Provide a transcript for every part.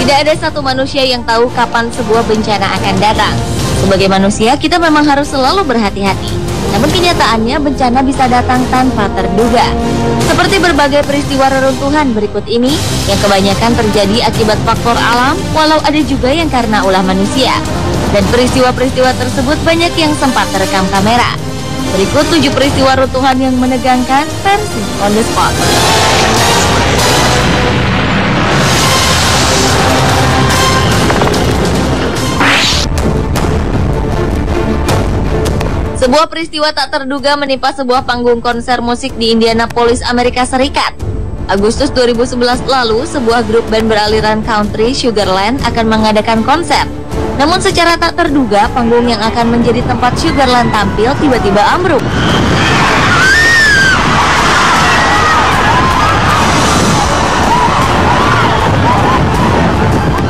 Tidak ada satu manusia yang tahu kapan sebuah bencana akan datang. Sebagai manusia, kita memang harus selalu berhati-hati. Namun kenyataannya bencana bisa datang tanpa terduga. Seperti berbagai peristiwa reruntuhan berikut ini, yang kebanyakan terjadi akibat faktor alam, walau ada juga yang karena ulah manusia. Dan peristiwa-peristiwa tersebut banyak yang sempat terekam kamera. Berikut 7 peristiwa runtuhan yang menegangkan versi on the spot. Sebuah peristiwa tak terduga menimpa sebuah panggung konser musik di Indianapolis, Amerika Serikat. Agustus 2011 lalu, sebuah grup band beraliran country, Sugarland, akan mengadakan konser. Namun secara tak terduga, panggung yang akan menjadi tempat Sugarland tampil tiba-tiba ambruk.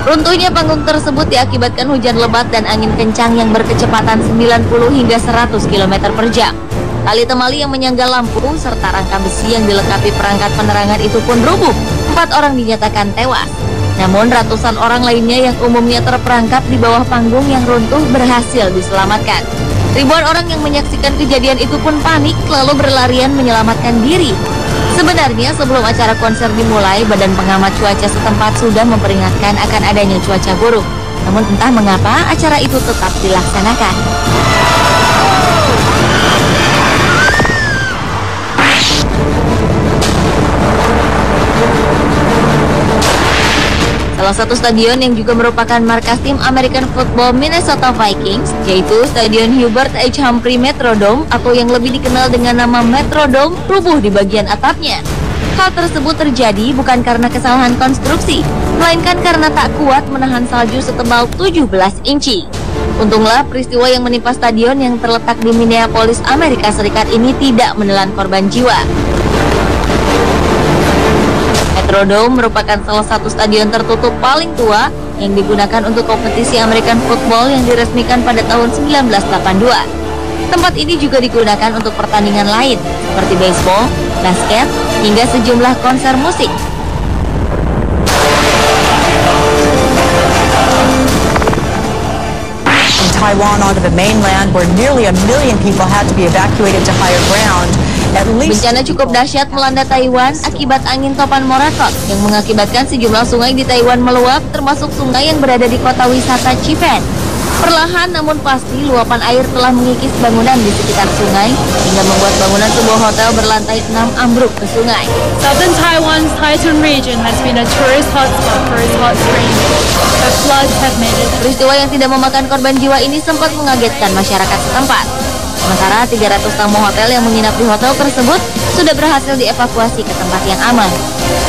Runtuhnya panggung tersebut diakibatkan hujan lebat dan angin kencang yang berkecepatan 90 hingga 100 km per jam. Tali temali yang menyangga lampu serta rangka besi yang dilengkapi perangkat penerangan itu pun rubuh. 4 orang dinyatakan tewas. Namun ratusan orang lainnya yang umumnya terperangkap di bawah panggung yang runtuh berhasil diselamatkan. Ribuan orang yang menyaksikan kejadian itu pun panik lalu berlarian menyelamatkan diri. Sebenarnya sebelum acara konser dimulai, Badan Pengamat Cuaca setempat sudah memperingatkan akan adanya cuaca buruk. Namun entah mengapa acara itu tetap dilaksanakan. Salah satu stadion yang juga merupakan markas tim American Football Minnesota Vikings, yaitu Stadion Hubert H. Humphrey Metrodome atau yang lebih dikenal dengan nama Metrodome, rubuh di bagian atapnya. Hal tersebut terjadi bukan karena kesalahan konstruksi, melainkan karena tak kuat menahan salju setebal 17 inci. Untunglah peristiwa yang menimpa stadion yang terletak di Minneapolis, Amerika Serikat ini tidak menelan korban jiwa. Metrodome merupakan salah satu stadion tertutup paling tua yang digunakan untuk kompetisi American Football yang diresmikan pada tahun 1982. Tempat ini juga digunakan untuk pertandingan lain seperti baseball, basket, hingga sejumlah konser musik. In Taiwan onto the mainland, where nearly 1 million people had to be evacuated to higher ground. Bencana cukup dahsyat melanda Taiwan akibat angin topan Morakot yang mengakibatkan sejumlah sungai di Taiwan meluap, termasuk sungai yang berada di kota wisata Chifen. Perlahan namun pasti luapan air telah mengikis bangunan di sekitar sungai hingga membuat bangunan sebuah hotel berlantai 6 ambruk ke sungai. Southern Taiwan's Taichung region has been a tourist hotspot for its hot springs. The floods have made it. Peristiwa yang tidak memakan korban jiwa ini sempat mengagetkan masyarakat setempat. Sementara 300 tamu hotel yang menginap di hotel tersebut sudah berhasil dievakuasi ke tempat yang aman.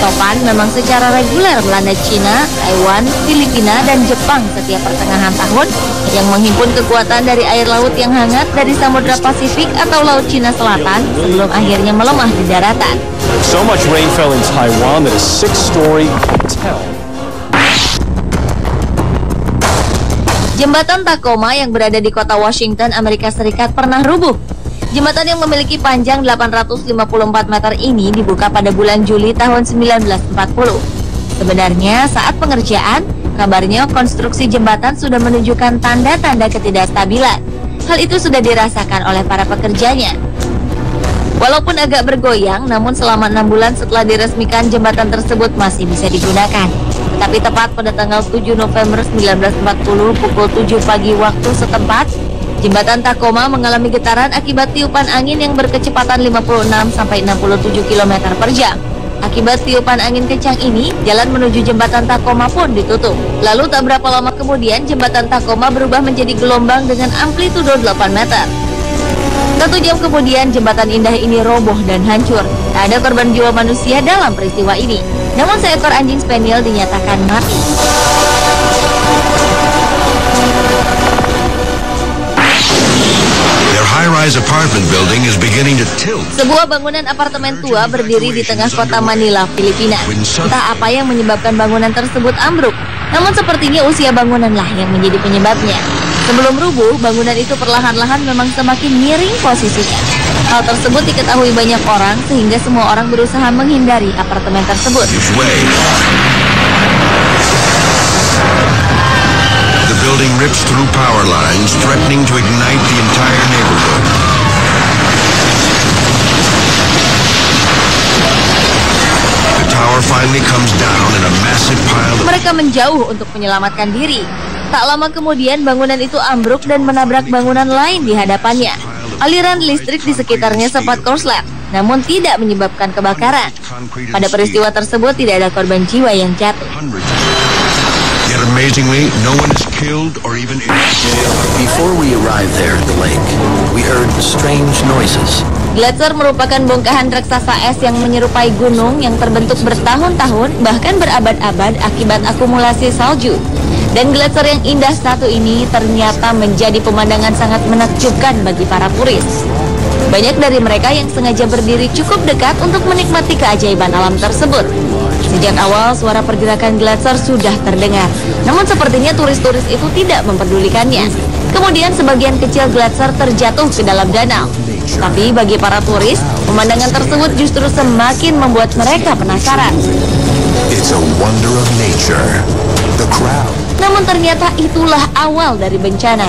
Topan memang secara reguler melanda Cina, Taiwan, Filipina, dan Jepang setiap pertengahan tahun yang menghimpun kekuatan dari air laut yang hangat dari Samudra Pasifik atau Laut Cina Selatan sebelum akhirnya melemah di daratan. So much rain fell in Taiwan that a 6-story hotel. Jembatan Tacoma yang berada di kota Washington, Amerika Serikat pernah rubuh. Jembatan yang memiliki panjang 854 meter ini dibuka pada bulan Juli tahun 1940. Sebenarnya saat pengerjaan, kabarnya konstruksi jembatan sudah menunjukkan tanda-tanda ketidakstabilan. Hal itu sudah dirasakan oleh para pekerjanya. Walaupun agak bergoyang, namun selama 6 bulan setelah diresmikan jembatan tersebut masih bisa digunakan. Tetapi tepat pada tanggal 7 November 1940 pukul 7 pagi waktu setempat, jembatan Tacoma mengalami getaran akibat tiupan angin yang berkecepatan 56-67 km per jam. Akibat tiupan angin kencang ini, jalan menuju jembatan Tacoma pun ditutup. Lalu tak berapa lama kemudian, jembatan Tacoma berubah menjadi gelombang dengan amplitudo 8 meter. 1 jam kemudian, jembatan indah ini roboh dan hancur. Tak ada korban jiwa manusia dalam peristiwa ini. Namun seekor anjing spaniel dinyatakan mati. Their high-rise apartment building is beginning to tilt. Sebuah bangunan apartemen tua berdiri di tengah kota Manila, Filipina. Entah apa yang menyebabkan bangunan tersebut ambruk. Namun sepertinya usia bangunanlah yang menjadi penyebabnya. Sebelum rubuh, bangunan itu perlahan-lahan memang semakin miring posisinya. Hal tersebut diketahui banyak orang sehingga semua orang berusaha menghindari apartemen tersebut. building rips through power lines, threatening to ignite the entire neighborhood. The tower finally comes down in a massive pile of... Mereka menjauh untuk menyelamatkan diri. Tak lama kemudian bangunan itu ambruk dan menabrak bangunan lain di hadapannya. Aliran listrik di sekitarnya sempat korslet, namun tidak menyebabkan kebakaran. Pada peristiwa tersebut tidak ada korban jiwa yang jatuh. Yet amazingly, no one is killed or even injured. Before we arrived there at the lake, we heard strange noises. Gletser merupakan bongkahan raksasa es yang menyerupai gunung yang terbentuk bertahun-tahun, bahkan berabad-abad akibat akumulasi salju. Dan gletser yang indah satu ini ternyata menjadi pemandangan sangat menakjubkan bagi para turis. Banyak dari mereka yang sengaja berdiri cukup dekat untuk menikmati keajaiban alam tersebut. Sejak awal suara pergerakan gletser sudah terdengar, namun sepertinya turis-turis itu tidak memperdulikannya. Kemudian sebagian kecil gletser terjatuh ke dalam danau. Tapi bagi para turis, pemandangan tersebut justru semakin membuat mereka penasaran. It's a wonder of nature. The crowd. Namun ternyata itulah awal dari bencana.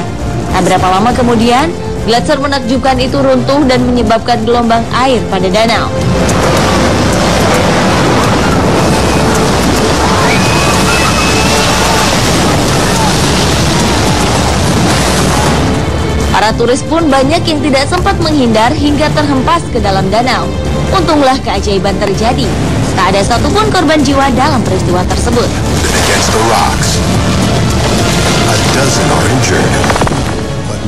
Tak berapa lama kemudian, gletser menakjubkan itu runtuh dan menyebabkan gelombang air pada danau. Para turis pun banyak yang tidak sempat menghindar hingga terhempas ke dalam danau. Untunglah keajaiban terjadi. Tak ada satupun korban jiwa dalam peristiwa tersebut. Against the rocks. A dozen are injured. But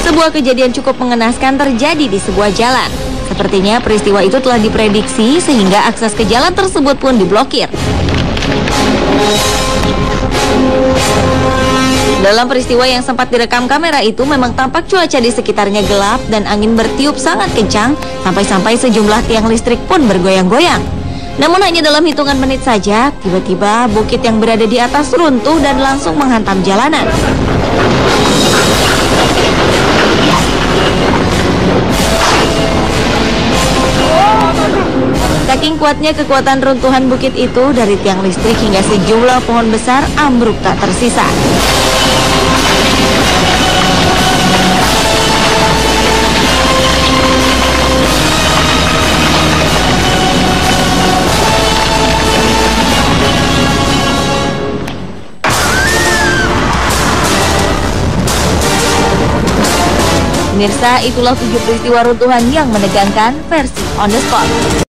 Sebuah kejadian cukup mengenaskan terjadi di sebuah jalan. Sepertinya peristiwa itu telah diprediksi sehingga akses ke jalan tersebut pun diblokir. Dalam peristiwa yang sempat direkam kamera itu memang tampak cuaca di sekitarnya gelap dan angin bertiup sangat kencang sampai-sampai sejumlah tiang listrik pun bergoyang-goyang. Namun hanya dalam hitungan menit saja, tiba-tiba bukit yang berada di atas runtuh dan langsung menghantam jalanan. Saking kuatnya kekuatan runtuhan bukit itu, dari tiang listrik hingga sejumlah pohon besar ambruk tak tersisa. Pemirsa, itulah 7 peristiwa runtuhan yang menegangkan versi On The Spot.